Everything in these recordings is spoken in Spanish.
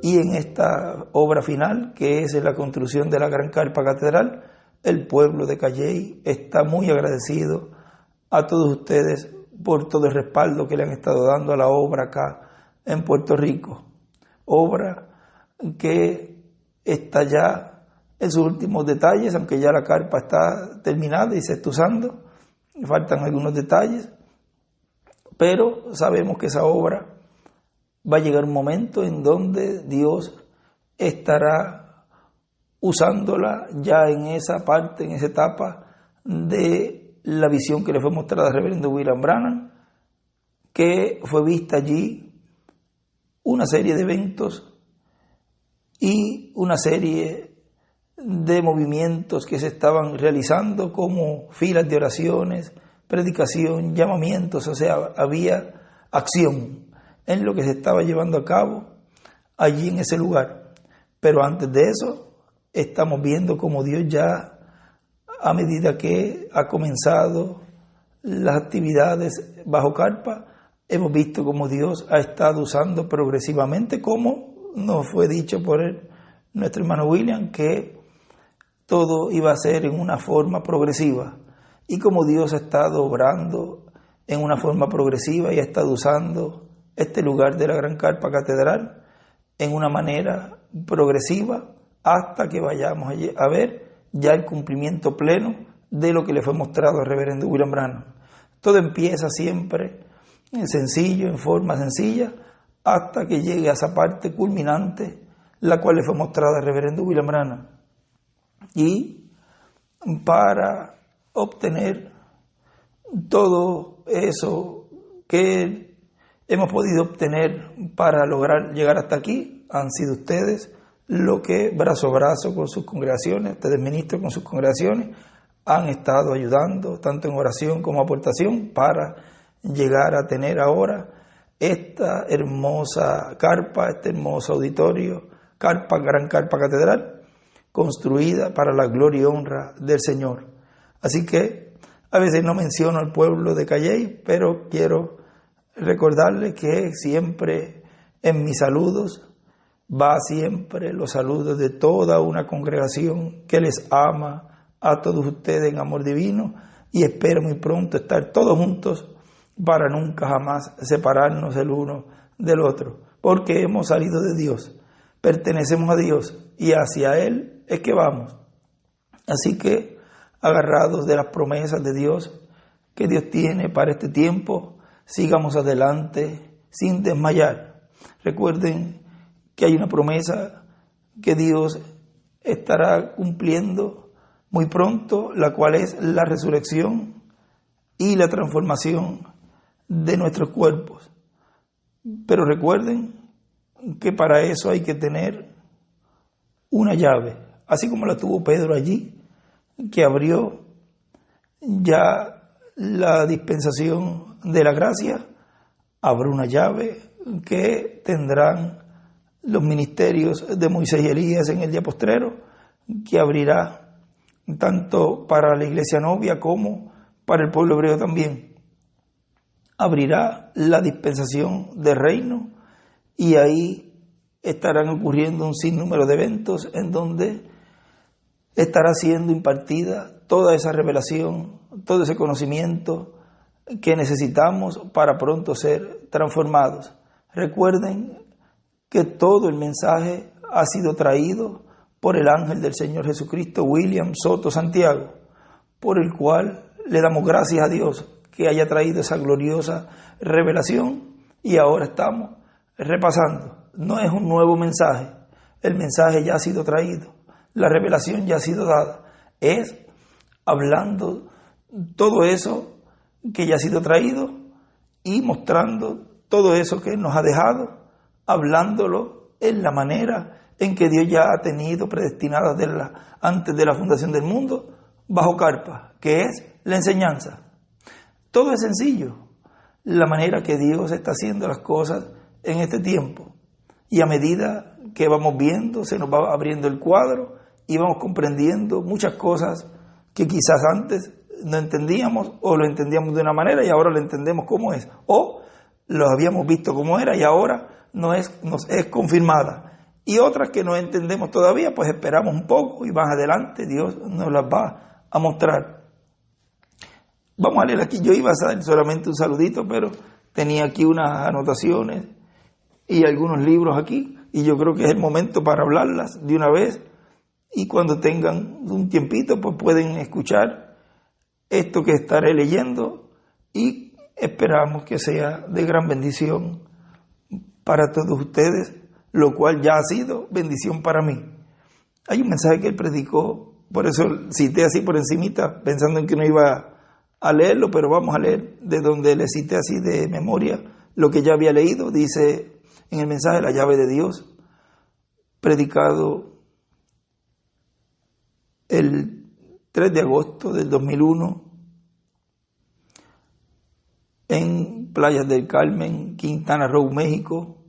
Y en esta obra final, que es la construcción de la Gran Carpa Catedral, el pueblo de Calley está muy agradecido a todos ustedes por todo el respaldo que le han estado dando a la obra acá en Puerto Rico. Obra que está ya en sus últimos detalles, aunque ya la carpa está terminada y se está usando, faltan algunos detalles, pero sabemos que esa obra va a llegar un momento en donde Dios estará usándola ya en esa parte, en esa etapa de la visión que le fue mostrada al reverendo William Branham, que fue vista allí una serie de eventos y una serie de movimientos que se estaban realizando, como filas de oraciones, predicación, llamamientos, o sea, había acción en lo que se estaba llevando a cabo allí en ese lugar. Pero antes de eso, estamos viendo cómo Dios ya, a medida que ha comenzado las actividades bajo carpa, hemos visto cómo Dios ha estado usando progresivamente, como nos fue dicho por nuestro hermano William, que todo iba a ser en una forma progresiva, y como Dios ha estado obrando en una forma progresiva y ha estado usando este lugar de la Gran Carpa Catedral en una manera progresiva, hasta que vayamos a ver ya el cumplimiento pleno de lo que le fue mostrado al reverendo William Branham. Todo empieza siempre sencillo, en forma sencilla, hasta que llegue a esa parte culminante, la cual le fue mostrada al reverendo William Branham. Y para obtener todo eso que hemos podido obtener para lograr llegar hasta aquí, han sido ustedes lo que brazo a brazo con sus congregaciones, ustedes ministros con sus congregaciones, han estado ayudando tanto en oración como aportación para llegar a tener ahora esta hermosa carpa, este hermoso auditorio, Gran Carpa Catedral, construida para la gloria y honra del Señor. Así que a veces no menciono al pueblo de Calley, pero quiero recordarles que siempre en mis saludos va siempre los saludos de toda una congregación que les ama a todos ustedes en amor divino, y espero muy pronto estar todos juntos para nunca jamás separarnos el uno del otro, porque hemos salido de Dios, pertenecemos a Dios y hacia Él es que vamos. Así que, agarrados de las promesas de Dios que Dios tiene para este tiempo, sigamos adelante sin desmayar. Recuerden que hay una promesa que Dios estará cumpliendo muy pronto, la cual es la resurrección y la transformación de nuestros cuerpos. Pero recuerden que para eso hay que tener una llave, así como la tuvo Pedro allí, que abrió ya la dispensación de la gracia. Habrá una llave que tendrán los ministerios de Moisés y Elías en el día postrero, que abrirá tanto para la iglesia novia como para el pueblo hebreo también. Abrirá la dispensación del reino, y ahí estarán ocurriendo un sinnúmero de eventos en donde estará siendo impartida toda esa revelación, todo ese conocimiento que necesitamos para pronto ser transformados. Recuerden que todo el mensaje ha sido traído por el ángel del Señor Jesucristo, William Soto Santiago, por el cual le damos gracias a Dios que haya traído esa gloriosa revelación, y ahora estamos repasando. No es un nuevo mensaje, el mensaje ya ha sido traído, la revelación ya ha sido dada, es hablando todo eso que ya ha sido traído y mostrando todo eso que nos ha dejado, hablándolo en la manera en que Dios ya ha tenido predestinada antes de la fundación del mundo, bajo carpa, que es la enseñanza. Todo es sencillo, la manera que Dios está haciendo las cosas en este tiempo. Y a medida que vamos viendo, se nos va abriendo el cuadro y vamos comprendiendo muchas cosas que quizás antes no entendíamos, o lo entendíamos de una manera y ahora lo entendemos como es, o lo habíamos visto como era y ahora nos es confirmada. y otras que no entendemos todavía, pues esperamos un poco y más adelante Dios nos las va a mostrar. Vamos a leer aquí. Yo iba a dar solamente un saludito, pero tenía aquí unas anotaciones y algunos libros aquí, y yo creo que es el momento para hablarlas de una vez, y cuando tengan un tiempito, pues pueden escuchar esto que estaré leyendo, y esperamos que sea de gran bendición para todos ustedes, lo cual ya ha sido bendición para mí. Hay un mensaje que él predicó, por eso cité así por encimita, pensando en que no iba a leerlo, pero vamos a leer de donde le cité así de memoria lo que ya había leído. Dice en el mensaje La llave de Dios, predicado el 3 de agosto del 2001 en Playas del Carmen, Quintana Roo, México.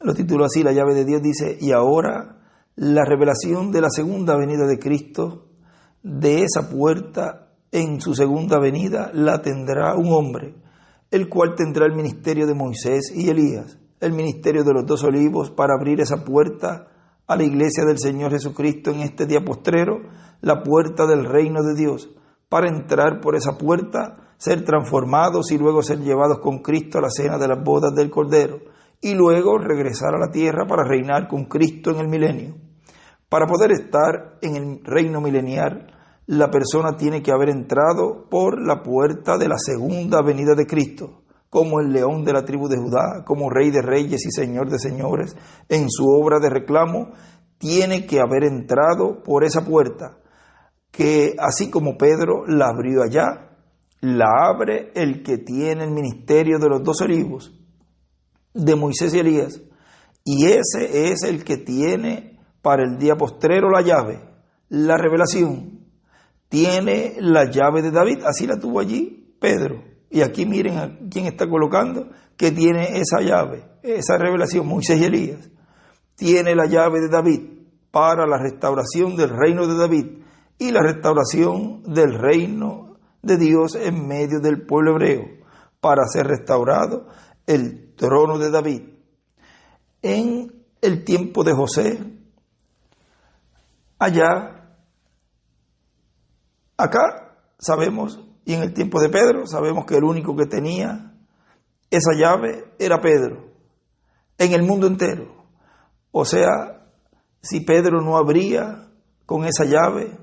Lo tituló así, La llave de Dios. Dice: y ahora la revelación de la segunda venida de Cristo, de esa puerta en su segunda venida la tendrá un hombre, el cual tendrá el ministerio de Moisés y Elías, el ministerio de los 2 olivos, para abrir esa puerta a la iglesia del Señor Jesucristo en este día postrero, la puerta del reino de Dios, para entrar por esa puerta, ser transformados y luego ser llevados con Cristo a la cena de las bodas del Cordero, y luego regresar a la tierra para reinar con Cristo en el milenio. Para poder estar en el reino milenial, la persona tiene que haber entrado por la puerta de la segunda venida de Cristo, como el león de la tribu de Judá, como rey de reyes y señor de señores. En su obra de reclamo tiene que haber entrado por esa puerta, que así como Pedro la abrió allá, la abre el que tiene el ministerio de los 2 olivos, de Moisés y Elías, y ese es el que tiene para el día postrero la llave, la revelación. Tiene la llave de David, así la tuvo allí Pedro. Y aquí miren a quién está colocando, que tiene esa llave, esa revelación, Moisés y Elías. Tiene la llave de David para la restauración del reino de David y la restauración del reino de Dios en medio del pueblo hebreo, para ser restaurado el trono de David. En el tiempo de José, acá sabemos, y en el tiempo de Pedro, sabemos que el único que tenía esa llave era Pedro, en el mundo entero. O sea, si Pedro no abría con esa llave,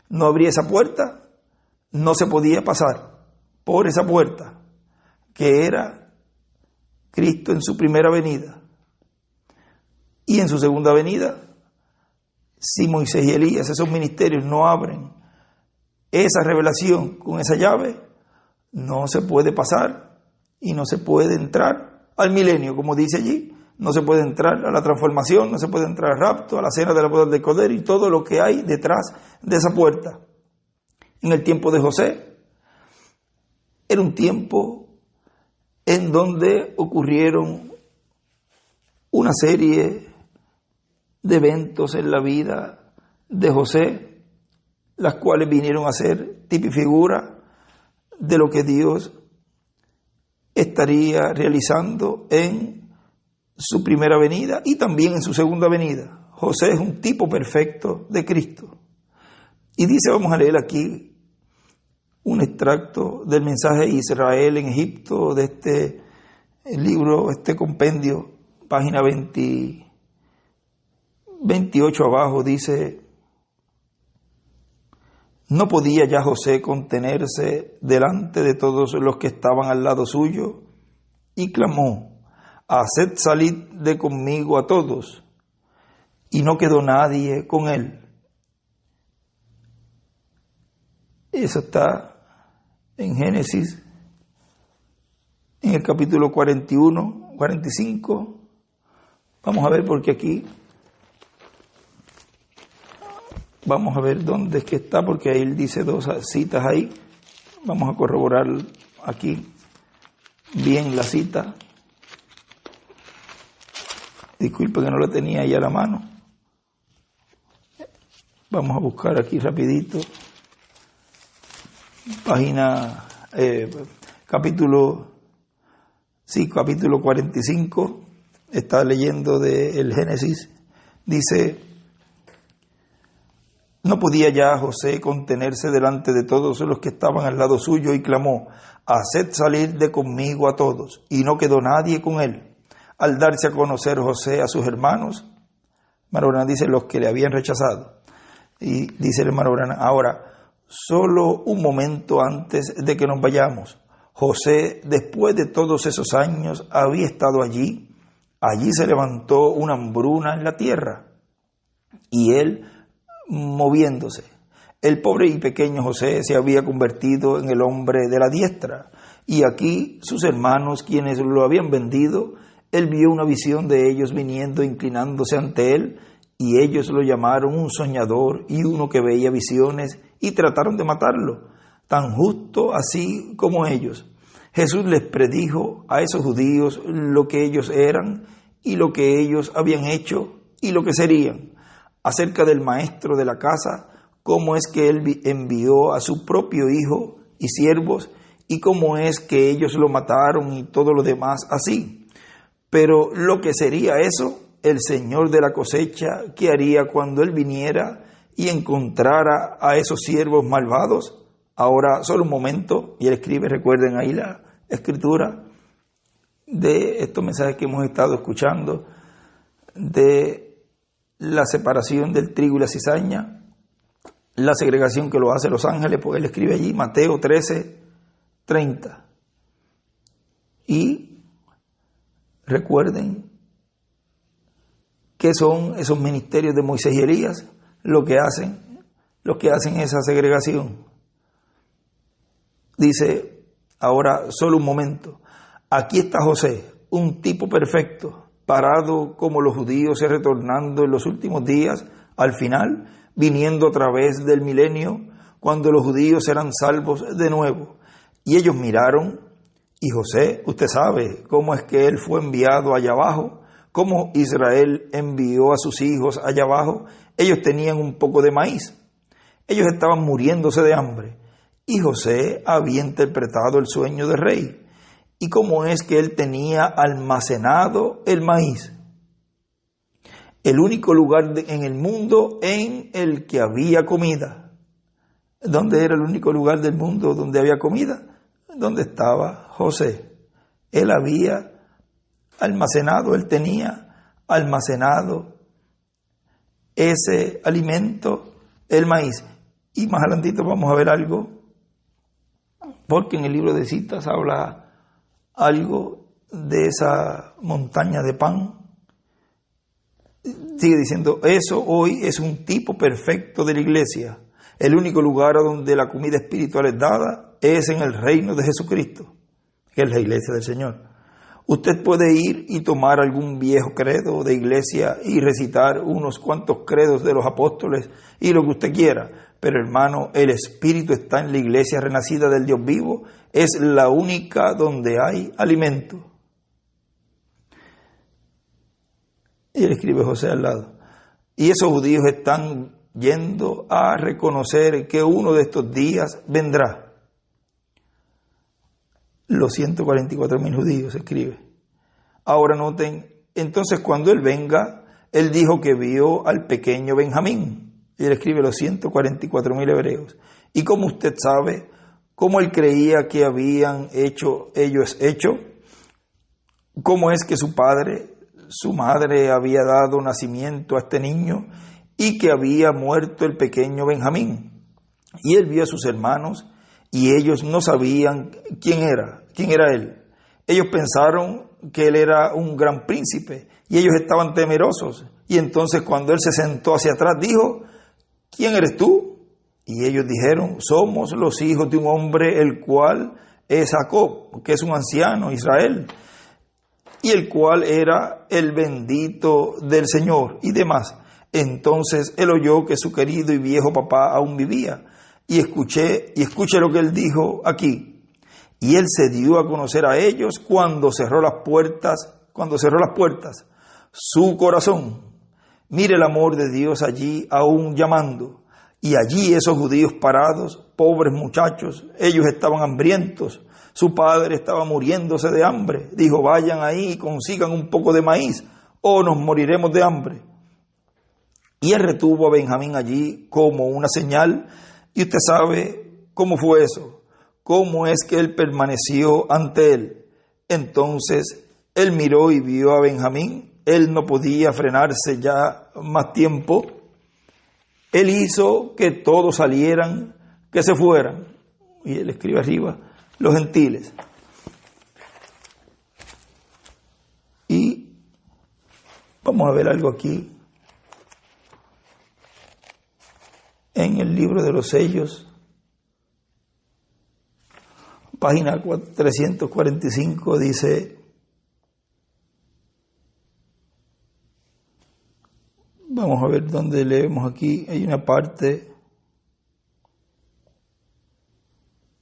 no abría esa puerta, no se podía pasar por esa puerta, que era Cristo en su primera venida. Y en su segunda venida, si Moisés y Elías, esos ministerios, no abren esa revelación con esa llave, no se puede pasar y no se puede entrar al milenio, como dice allí. No se puede entrar a la transformación, no se puede entrar al rapto, a la cena de la boda del Cordero y todo lo que hay detrás de esa puerta. En el tiempo de José, era un tiempo en donde ocurrieron una serie de eventos en la vida de José, las cuales vinieron a ser tipo y figura de lo que Dios estaría realizando en su primera venida y también en su segunda venida. José es un tipo perfecto de Cristo. Y dice, vamos a leer aquí un extracto del mensaje de Israel en Egipto, de este libro, este compendio, página 28 abajo, dice: no podía ya José contenerse delante de todos los que estaban al lado suyo, y clamó: haced salir de conmigo a todos. Y no quedó nadie con él. Eso está en Génesis, en el capítulo 41, 45. Vamos a ver, porque aquí, vamos a ver dónde es que está, porque ahí él dice 2 citas ahí. Vamos a corroborar aquí bien la cita. Disculpe que no la tenía ahí a la mano. Vamos a buscar aquí rapidito. Página, capítulo 45, está leyendo del Génesis, dice: no podía ya José contenerse delante de todos los que estaban al lado suyo y clamó: haced salir de conmigo a todos. Y no quedó nadie con él. Al darse a conocer José a sus hermanos, Marorana dice, los que le habían rechazado. Y dice el hermano Branham: ahora, solo un momento antes de que nos vayamos, José, después de todos esos años, había estado allí. Allí se levantó una hambruna en la tierra, y él moviéndose. El pobre y pequeño José se había convertido en el hombre de la diestra, y aquí sus hermanos, quienes lo habían vendido, él vio una visión de ellos viniendo, inclinándose ante él, y ellos lo llamaron un soñador y uno que veía visiones, y trataron de matarlo, tan justo así como ellos. Jesús les predijo a esos judíos lo que ellos eran y lo que ellos habían hecho y lo que serían. Acerca del maestro de la casa, cómo es que él envió a su propio hijo y siervos, y cómo es que ellos lo mataron y todo lo demás así. Pero lo que sería eso, el Señor de la cosecha, ¿qué haría cuando él viniera y encontrara a esos siervos malvados? Ahora, solo un momento, y él escribe, recuerden ahí la escritura de estos mensajes que hemos estado escuchando, de la separación del trigo y la cizaña, la segregación que lo hace los ángeles, pues él escribe allí, Mateo 13:30. Y recuerden que son esos ministerios de Moisés y Elías los que hacen esa segregación. Dice, ahora solo un momento, aquí está José, un tipo perfecto, parado como los judíos y retornando en los últimos días, al final, viniendo a través del milenio, cuando los judíos serán salvos de nuevo. Y ellos miraron, y José, usted sabe cómo es que él fue enviado allá abajo, cómo Israel envió a sus hijos allá abajo. Ellos tenían un poco de maíz, ellos estaban muriéndose de hambre, y José había interpretado el sueño del rey, y cómo es que él tenía almacenado el maíz. El único lugar en el mundo en el que había comida. ¿Dónde era el único lugar del mundo donde había comida? Donde estaba José. Él había almacenado, él tenía almacenado ese alimento, el maíz. Y más adelantito vamos a ver algo, porque en el libro de citas habla algo de esa montaña de pan. Sigue diciendo, eso hoy es un tipo perfecto de la iglesia. El único lugar donde la comida espiritual es dada es en el reino de Jesucristo, que es la iglesia del Señor. Usted puede ir y tomar algún viejo credo de iglesia y recitar unos cuantos credos de los apóstoles y lo que usted quiera, pero hermano, el Espíritu está en la iglesia renacida del Dios vivo, es la única donde hay alimento. Y él escribe José al lado. Y esos judíos están yendo a reconocer que uno de estos días vendrá. Los 144,000 judíos, escribe. Ahora noten, entonces cuando él venga, él dijo que vio al pequeño Benjamín. Y él escribe los 144,000 hebreos. Y como usted sabe, cómo él creía que habían hecho ellos cómo es que su madre había dado nacimiento a este niño y que había muerto el pequeño Benjamín. Y él vio a sus hermanos y ellos no sabían quién era él. Ellos pensaron que él era un gran príncipe y ellos estaban temerosos. Y entonces cuando él se sentó hacia atrás dijo, ¿quién eres tú? Y ellos dijeron, somos los hijos de un hombre el cual es Jacob, que es un anciano, Israel, y el cual era el bendito del Señor y demás. Entonces él oyó que su querido y viejo papá aún vivía, y escuché lo que él dijo aquí. Y él se dio a conocer a ellos cuando cerró las puertas, su corazón. Mire el amor de Dios allí aún llamando. Y allí esos judíos parados, pobres muchachos, ellos estaban hambrientos, su padre estaba muriéndose de hambre. Dijo, vayan ahí y consigan un poco de maíz o nos moriremos de hambre. Y él retuvo a Benjamín allí como una señal. Y usted sabe cómo fue eso, cómo es que él permaneció ante él. Entonces él miró y vio a Benjamín. Él no podía frenarse ya más tiempo. Él hizo que todos salieran, que se fueran. Y él escribe arriba, los gentiles. Y vamos a ver algo aquí. En el libro de los sellos, página 345, dice, vamos a ver dónde leemos aquí, hay una parte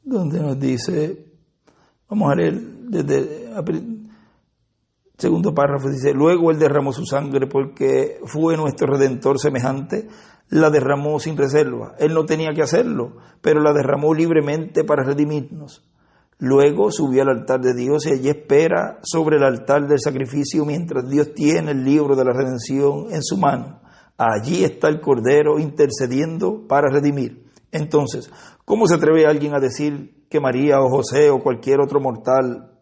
donde nos dice, vamos a leer desde el segundo párrafo, dice, luego él derramó su sangre porque fue nuestro Redentor semejante, la derramó sin reserva. Él no tenía que hacerlo, pero la derramó libremente para redimirnos. Luego subió al altar de Dios y allí espera sobre el altar del sacrificio mientras Dios tiene el libro de la redención en su mano. Allí está el Cordero intercediendo para redimir. Entonces, ¿cómo se atreve alguien a decir que María o José o cualquier otro mortal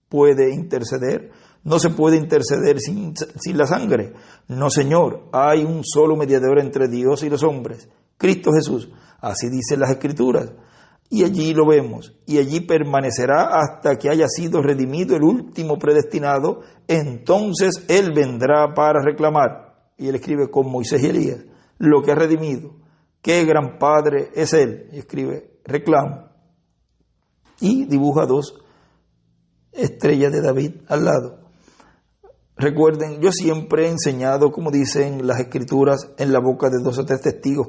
puede interceder? No se puede interceder sin la sangre. No, Señor, hay un solo mediador entre Dios y los hombres, Cristo Jesús. Así dicen las Escrituras. Y allí lo vemos. Y allí permanecerá hasta que haya sido redimido el último predestinado. Entonces Él vendrá para reclamar. Y Él escribe con Moisés y Elías, lo que ha redimido. Qué gran Padre es Él. Y escribe, reclamo. Y dibuja 2 estrellas de David al lado. Recuerden, yo siempre he enseñado, como dicen las Escrituras, en la boca de 2 o 3 testigos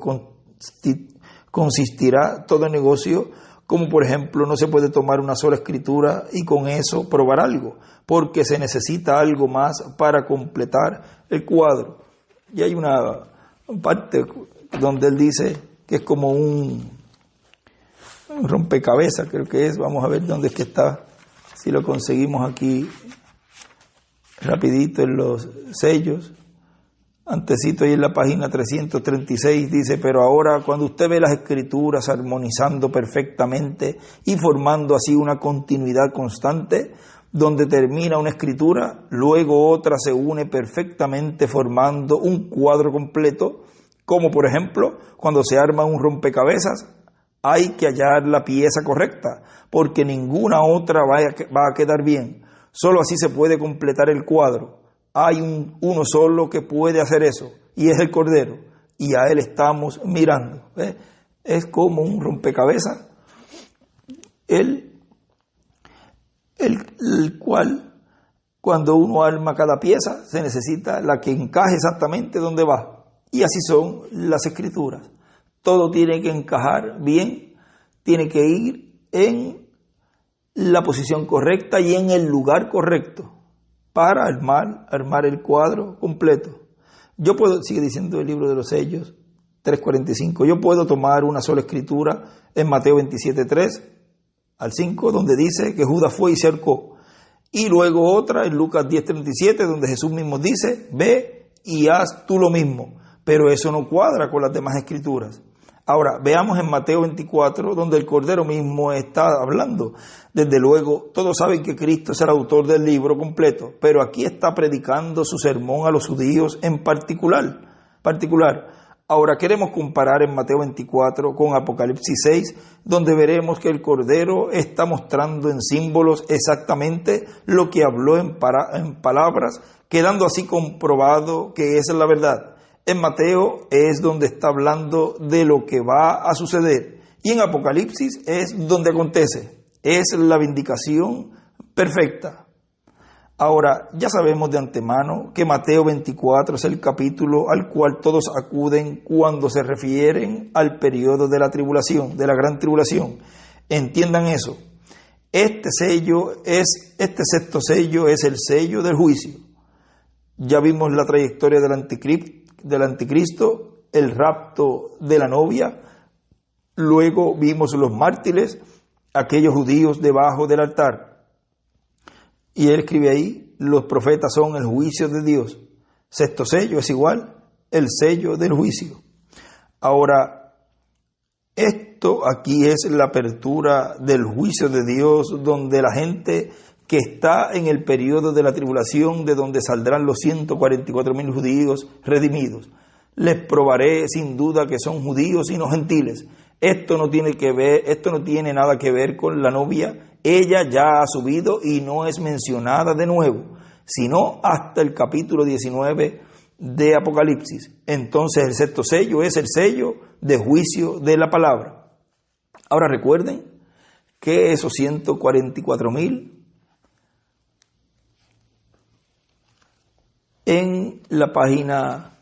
consistirá todo negocio, como por ejemplo no se puede tomar una sola escritura y con eso probar algo, porque se necesita algo más para completar el cuadro. Y hay una parte donde él dice que es como un rompecabezas, creo que es, vamos a ver dónde es que está, si lo conseguimos aquí rapidito en los sellos, antecito ahí en la página 336, dice, pero ahora cuando usted ve las Escrituras armonizando perfectamente y formando así una continuidad constante, donde termina una escritura, luego otra se une perfectamente formando un cuadro completo, como por ejemplo, cuando se arma un rompecabezas, hay que hallar la pieza correcta, porque ninguna otra va a quedar bien. Solo así se puede completar el cuadro. Hay uno solo que puede hacer eso, y es el Cordero, y a Él estamos mirando. ¿Ves? Es como un rompecabezas, el cual, cuando uno arma cada pieza, se necesita la que encaje exactamente donde va. Y así son las Escrituras. Todo tiene que encajar bien, tiene que ir en la posición correcta y en el lugar correcto para armar el cuadro completo. Yo puedo, sigue diciendo el libro de los sellos, 3:45, yo puedo tomar una sola escritura en Mateo 27:3 al 5, donde dice que Judas fue y se ahorcó. Y luego otra en Lucas 10:37, donde Jesús mismo dice, ve y haz tú lo mismo. Pero eso no cuadra con las demás escrituras. Ahora, veamos en Mateo 24, donde el Cordero mismo está hablando. Desde luego, todos saben que Cristo es el autor del libro completo, pero aquí está predicando su sermón a los judíos en particular. Ahora, queremos comparar en Mateo 24 con Apocalipsis 6, donde veremos que el Cordero está mostrando en símbolos exactamente lo que habló en palabras, quedando así comprobado que esa es la verdad. En Mateo es donde está hablando de lo que va a suceder. Y en Apocalipsis es donde acontece. Es la vindicación perfecta. Ahora, ya sabemos de antemano que Mateo 24 es el capítulo al cual todos acuden cuando se refieren al periodo de la tribulación, de la gran tribulación. Entiendan eso. Este sexto sello es el sello del juicio. Ya vimos la trayectoria del anticristo el rapto de la novia. Luego vimos los mártires, aquellos judíos debajo del altar. Y él escribe ahí, los profetas son el juicio de Dios. Sexto sello es igual, el sello del juicio. Ahora, esto aquí es la apertura del juicio de Dios, donde la gente que está en el periodo de la tribulación, de donde saldrán los 144,000 judíos redimidos. Les probaré sin duda que son judíos y no gentiles. Esto no tiene nada que ver con la novia. Ella ya ha subido y no es mencionada de nuevo, sino hasta el capítulo 19 de Apocalipsis. Entonces el sexto sello es el sello de juicio de la palabra. Ahora recuerden que esos 144,000 en la página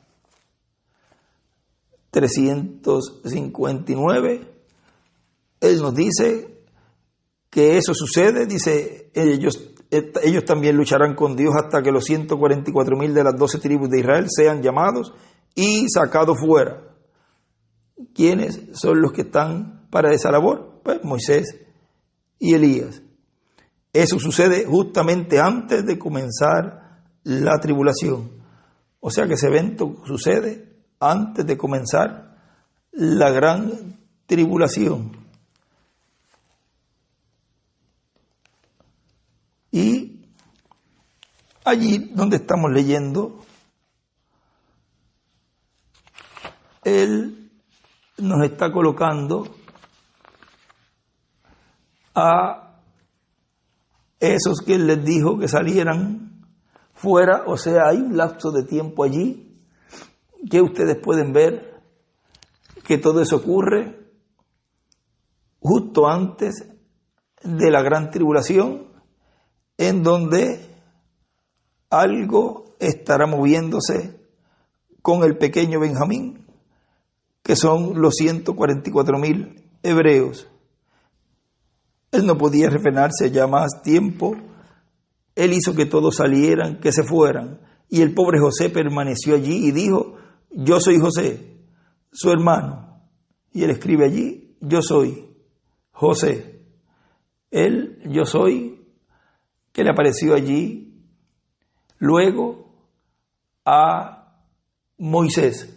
359, él nos dice que eso sucede, dice, ellos también lucharán con Dios hasta que los 144,000 de las 12 tribus de Israel sean llamados y sacados fuera. ¿Quiénes son los que están para esa labor? Pues Moisés y Elías. Eso sucede justamente antes de comenzar la tribulación. O sea que ese evento sucede antes de comenzar la gran tribulación. Y allí donde estamos leyendo, él nos está colocando a esos que él les dijo que salieran fuera. O sea, hay un lapso de tiempo allí que ustedes pueden ver que todo eso ocurre justo antes de la gran tribulación, en donde algo estará moviéndose con el pequeño Benjamín, que son los 144,000 hebreos. Él no podía refrenarse ya más tiempo. Él hizo que todos salieran, que se fueran. Y el pobre José permaneció allí y dijo, yo soy José, su hermano. Y él escribe allí, yo soy José. Él, yo soy, que le apareció allí luego a Moisés.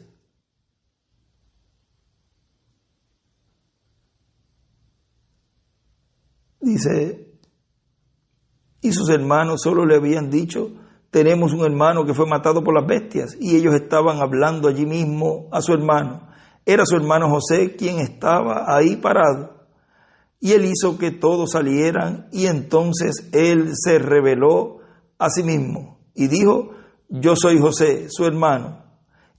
Dice, y sus hermanos solo le habían dicho, tenemos un hermano que fue matado por las bestias, y ellos estaban hablando allí mismo a su hermano. Era su hermano José quien estaba ahí parado. Y él hizo que todos salieran, y entonces él se reveló a sí mismo y dijo, yo soy José, su hermano.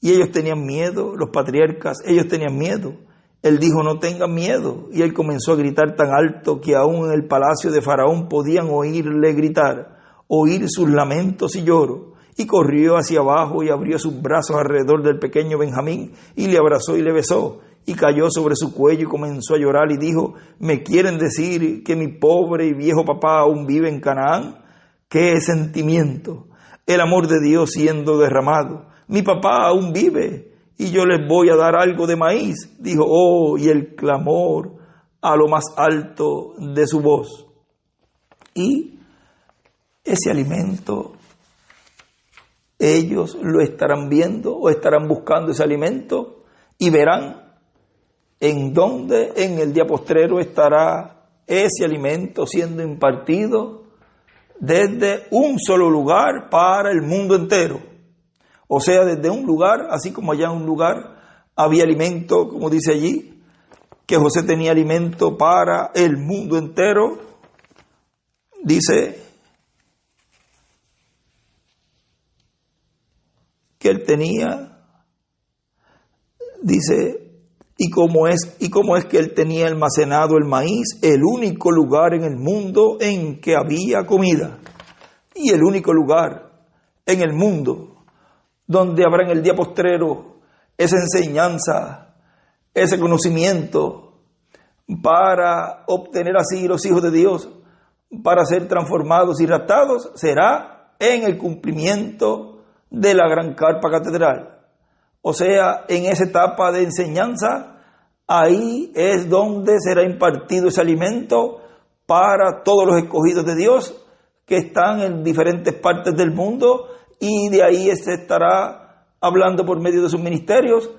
Y ellos tenían miedo, los patriarcas, ellos tenían miedo. Él dijo, no tengan miedo. Y él comenzó a gritar tan alto que aún en el palacio de Faraón podían oírle gritar, oír sus lamentos y lloro. Y corrió hacia abajo y abrió sus brazos alrededor del pequeño Benjamín y le abrazó y le besó. Y cayó sobre su cuello y comenzó a llorar y dijo, ¿me quieren decir que mi pobre y viejo papá aún vive en Canaán? ¡Qué sentimiento! El amor de Dios siendo derramado. Mi papá aún vive y yo les voy a dar algo de maíz. Dijo, oh, y el clamor a lo más alto de su voz. Y ese alimento, ellos lo estarán viendo o estarán buscando ese alimento y verán en dónde en el día postrero estará ese alimento siendo impartido desde un solo lugar para el mundo entero. O sea, desde un lugar, así como allá en un lugar había alimento, como dice allí, que José tenía alimento para el mundo entero, dice que él tenía, dice, y cómo es que él tenía almacenado el maíz, el único lugar en el mundo en que había comida, y el único lugar en el mundo donde habrá en el día postrero esa enseñanza, ese conocimiento, para obtener así los hijos de Dios, para ser transformados y raptados, será en el cumplimiento de la gran carpa catedral. o sea, en esa etapa de enseñanza, ahí es donde será impartido ese alimento para todos los escogidos de Dios que están en diferentes partes del mundo, y de ahí se estará hablando por medio de sus ministerios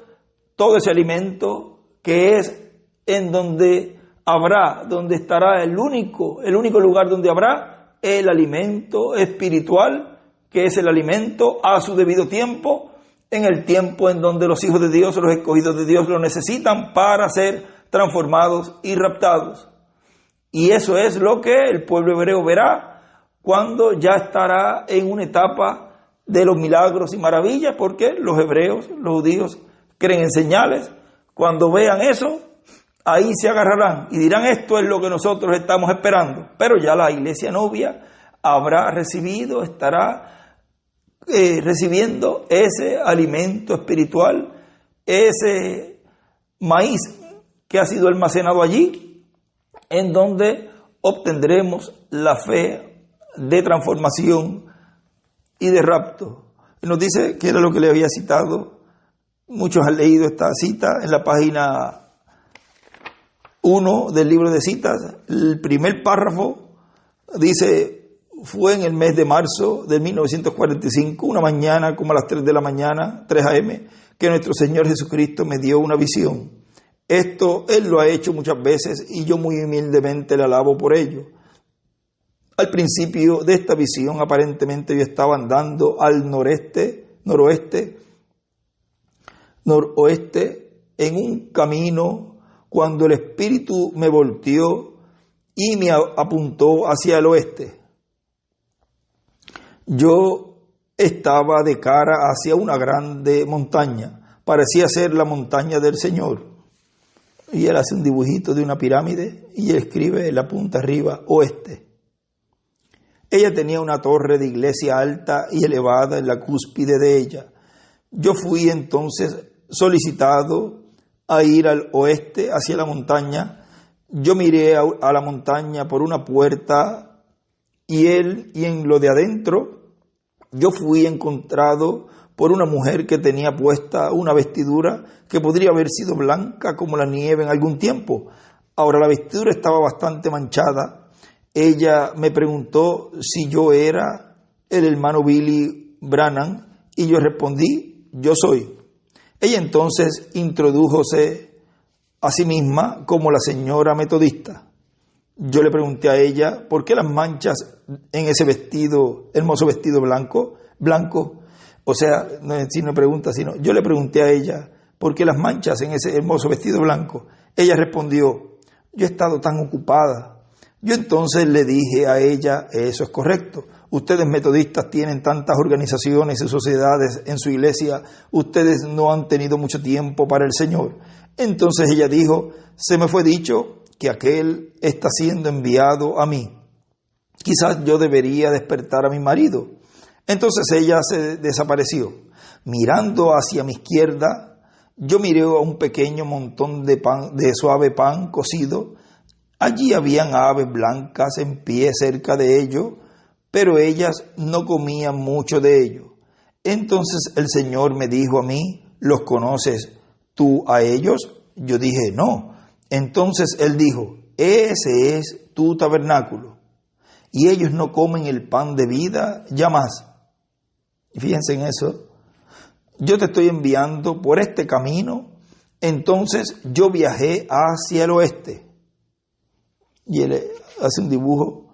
todo ese alimento que es en donde estará el único lugar donde habrá el alimento espiritual, que es el alimento a su debido tiempo, en el tiempo en donde los hijos de Dios, los escogidos de Dios, lo necesitan para ser transformados y raptados. Y eso es lo que el pueblo hebreo verá cuando ya estará en una etapa de los milagros y maravillas, porque los hebreos, los judíos, creen en señales. Cuando vean eso, ahí se agarrarán y dirán: esto es lo que nosotros estamos esperando. Pero ya la iglesia novia estará recibiendo ese alimento espiritual, ese maíz que ha sido almacenado allí, en donde obtendremos la fe de transformación y de rapto. Nos dice que era lo que le había citado. Muchos han leído esta cita en la página 1 del libro de citas. El primer párrafo dice: fue en el mes de marzo de 1945, una mañana como a las 3 de la mañana, 3 a.m., que nuestro Señor Jesucristo me dio una visión. Esto Él lo ha hecho muchas veces y yo muy humildemente le alabo por ello. Al principio de esta visión, aparentemente yo estaba andando al noroeste, en un camino, cuando el Espíritu me volteó y me apuntó hacia el oeste. Yo estaba de cara hacia una grande montaña, parecía ser la montaña del Señor. Y él hace un dibujito de una pirámide y él escribe en la punta arriba: oeste. Ella tenía una torre de iglesia alta y elevada en la cúspide de ella. Yo fui entonces solicitado a ir al oeste, hacia la montaña. Yo miré a la montaña por una puerta y en lo de adentro yo fui encontrado por una mujer que tenía puesta una vestidura que podría haber sido blanca como la nieve en algún tiempo. Ahora la vestidura estaba bastante manchada. Ella me preguntó si yo era el hermano Billy Branham y yo respondí: yo soy. Ella entonces introdújose a sí misma como la señora metodista. Yo le pregunté a ella: ¿por qué las manchas en ese vestido, hermoso vestido blanco? O sea, no es decir, no pregunta, sino yo le pregunté a ella: ¿por qué las manchas en ese hermoso vestido blanco? Ella respondió: yo he estado tan ocupada. Yo entonces le dije a ella: eso es correcto. Ustedes metodistas tienen tantas organizaciones y sociedades en su iglesia, ustedes no han tenido mucho tiempo para el Señor. Entonces ella dijo: se me fue dicho que aquel está siendo enviado a mí. Quizás yo debería despertar a mi marido. Entonces ella se desapareció. Mirando hacia mi izquierda, yo miré a un pequeño montón de pan, de suave pan cocido. Allí habían aves blancas en pie cerca de ello, pero ellas no comían mucho de ello. Entonces el Señor me dijo a mí: ¿los conoces tú a ellos? Yo dije: no. Entonces Él dijo: ese es tu tabernáculo, y ellos no comen el pan de vida ya más. Y fíjense en eso. Yo te estoy enviando por este camino. Entonces yo viajé hacia el oeste. Y él hace un dibujo,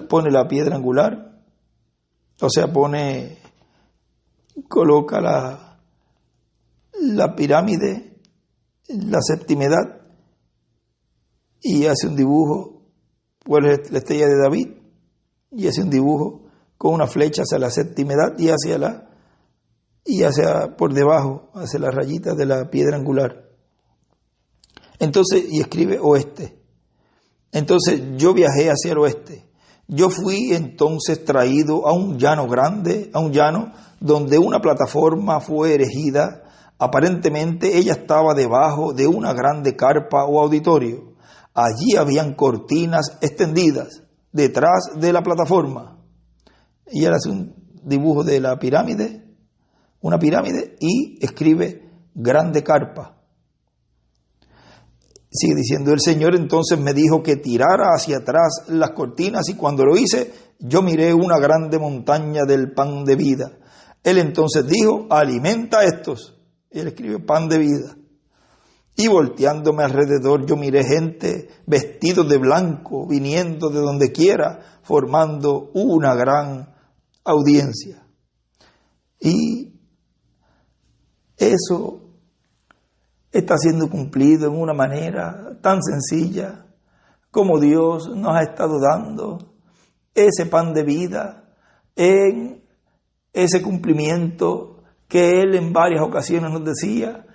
pone la piedra angular, o sea, coloca la pirámide, la séptima edad, y hace un dibujo, pues la estrella de David, y hace un dibujo con una flecha hacia la séptima edad y hacia por debajo, hacia las rayitas de la piedra angular. Entonces, y escribe oeste. Entonces yo viajé hacia el oeste. Yo fui entonces traído a un llano grande, a un llano donde una plataforma fue erigida. Aparentemente ella estaba debajo de una grande carpa o auditorio. Allí habían cortinas extendidas detrás de la plataforma. Y él hace un dibujo de la pirámide, una pirámide, y escribe grande carpa. Sigue diciendo: el Señor entonces me dijo que tirara hacia atrás las cortinas, y cuando lo hice, yo miré una grande montaña del pan de vida. Él entonces dijo: alimenta a estos. Y él escribe pan de vida. Y volteándome alrededor, yo miré gente vestidos de blanco, viniendo de donde quiera, formando una gran audiencia. Y eso está siendo cumplido en una manera tan sencilla como Dios nos ha estado dando ese pan de vida en ese cumplimiento que Él en varias ocasiones nos decía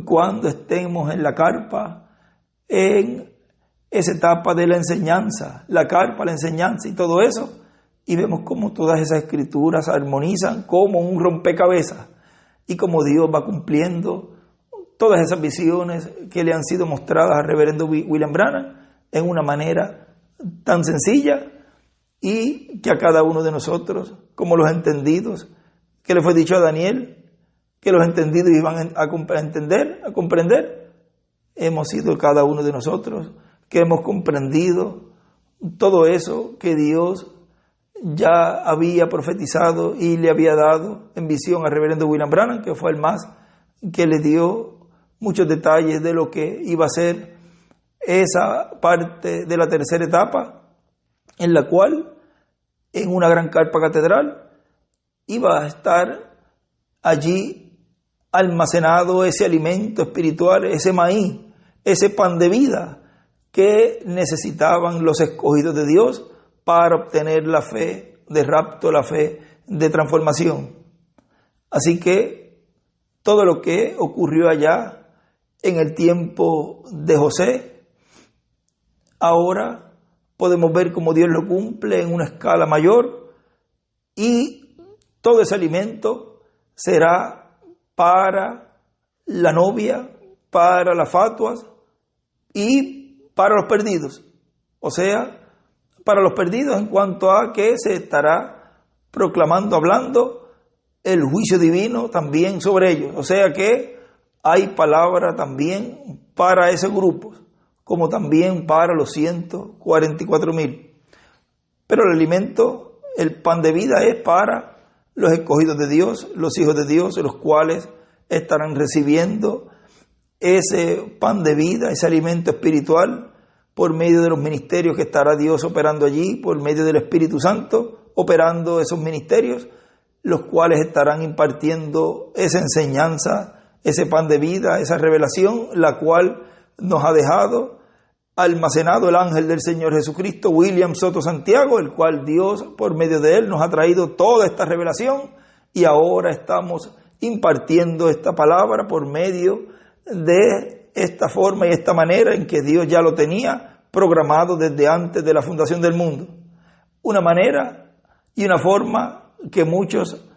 cuando estemos en la carpa, en esa etapa de la enseñanza, la carpa, la enseñanza y todo eso, y vemos cómo todas esas escrituras armonizan como un rompecabezas y cómo Dios va cumpliendo todas esas visiones que le han sido mostradas al reverendo William Branham en una manera tan sencilla, y que a cada uno de nosotros, como los entendidos, que le fue dicho a Daniel, que los entendidos iban a comprender, hemos sido cada uno de nosotros, que hemos comprendido todo eso que Dios ya había profetizado y le había dado en visión al reverendo William Branham, que fue el más que le dio muchos detalles de lo que iba a ser esa parte de la tercera etapa, en la cual en una gran carpa catedral iba a estar allí almacenado ese alimento espiritual, ese maíz, ese pan de vida que necesitaban los escogidos de Dios para obtener la fe de rapto, la fe de transformación. Así que todo lo que ocurrió allá en el tiempo de José, ahora podemos ver cómo Dios lo cumple en una escala mayor, y todo ese alimento será para la novia, para las fatuas y para los perdidos. O sea, para los perdidos en cuanto a que se estará proclamando, hablando el juicio divino también sobre ellos. O sea que hay palabra también para ese grupo, como también para los 144,000. Pero el alimento, el pan de vida, es para los escogidos de Dios, los hijos de Dios, los cuales estarán recibiendo ese pan de vida, ese alimento espiritual, por medio de los ministerios que estará Dios operando allí, por medio del Espíritu Santo operando esos ministerios, los cuales estarán impartiendo esa enseñanza, ese pan de vida, esa revelación, la cual nos ha dejado almacenado el ángel del Señor Jesucristo, William Soto Santiago, el cual Dios por medio de él nos ha traído toda esta revelación, y ahora estamos impartiendo esta palabra por medio de esta forma y esta manera en que Dios ya lo tenía programado desde antes de la fundación del mundo. Una manera y una forma que muchos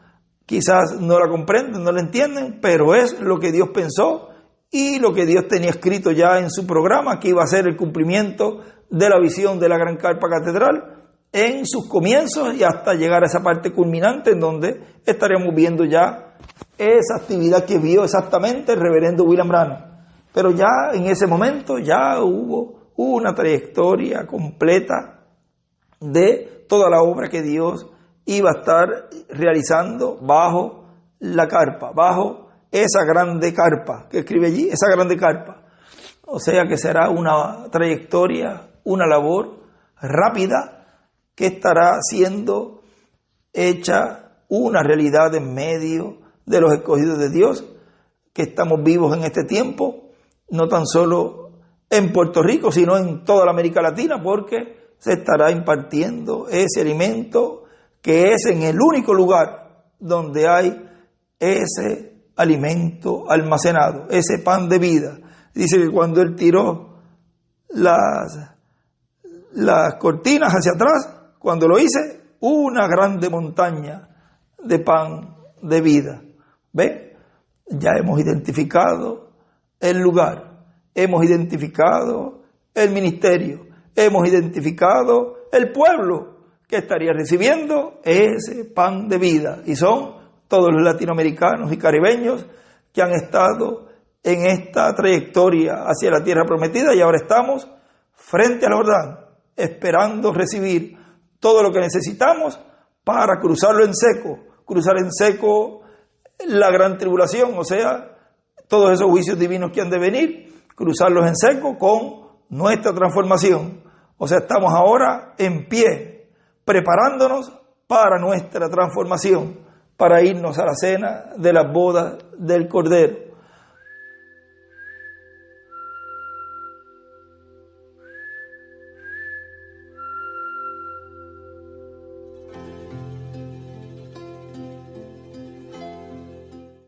quizás no la comprenden, no la entienden, pero es lo que Dios pensó y lo que Dios tenía escrito ya en su programa, que iba a ser el cumplimiento de la visión de la Gran Carpa Catedral en sus comienzos y hasta llegar a esa parte culminante en donde estaremos viendo ya esa actividad que vio exactamente el reverendo William Branham. Pero ya en ese momento ya hubo una trayectoria completa de toda la obra que Dios iba a estar realizando bajo la carpa, bajo esa grande carpa que escribe allí, esa grande carpa. O sea que será una trayectoria, una labor rápida que estará siendo hecha una realidad en medio de los escogidos de Dios, que estamos vivos en este tiempo, no tan solo en Puerto Rico, sino en toda la América Latina, porque se estará impartiendo ese alimento que es en el único lugar donde hay ese alimento almacenado, ese pan de vida. Dice que cuando él tiró las cortinas hacia atrás, cuando lo hice, una grande montaña de pan de vida. ¿Ve? Ya hemos identificado el lugar, hemos identificado el ministerio, hemos identificado el pueblo que estaría recibiendo ese pan de vida, y son todos los latinoamericanos y caribeños que han estado en esta trayectoria hacia la tierra prometida, y ahora estamos frente al Jordán, esperando recibir todo lo que necesitamos para cruzar en seco la gran tribulación, o sea, todos esos juicios divinos que han de venir, cruzarlos en seco con nuestra transformación. O sea, estamos ahora en pie, preparándonos para nuestra transformación, para irnos a la cena de las bodas del Cordero.